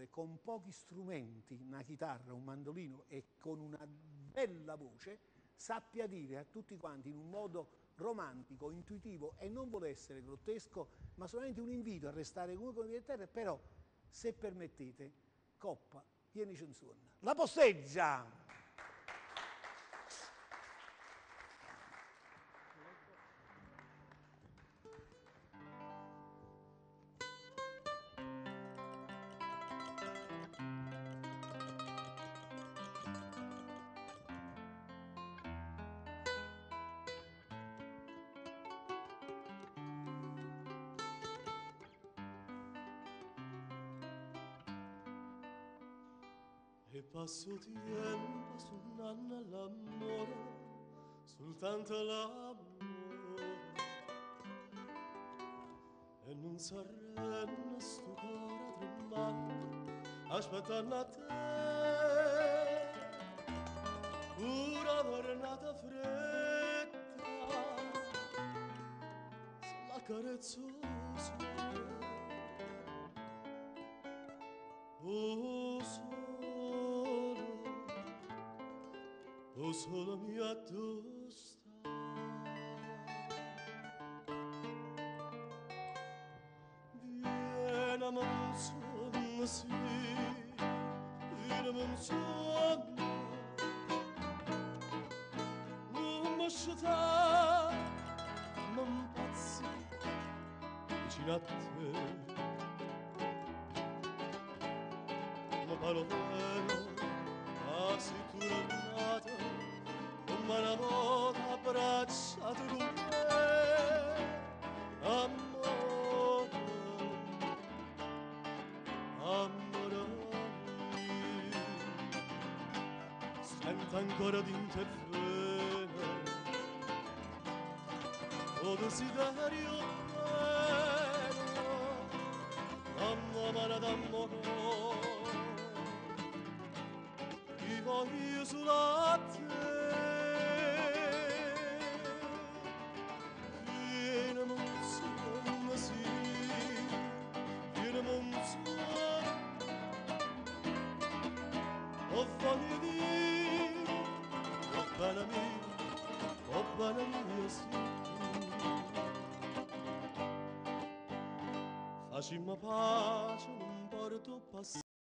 comporre con pochi strumenti, una chitarra, un mandolino e con una bella voce, sappia dire a tutti quanti in un modo romantico, intuitivo e non vuole essere grottesco, ma solamente un invito a restare come con i terra, però se permettete, coppa, vienici in suona. La posteggia! E passo tempo su un anno all'amore, soltanto l'amore, e non saremo sto cuore tremando, aspettando a te, una giornata fredda, se la carezzo sole, oh solo mi addosta. Vieni un sonno, sì, vieni un sonno, non mi sciuta, non pazzi, vicino a te. Ma parlo vero, ma sei tornata, ma una volta abbracciato con me, amore, amore mio. Sento ancora di te vene, o desiderio pieno, amore d'amore, ti voglio solo a te. Oh voglio dire, oh bella mia, sì. Facimmo pace, non porto passato.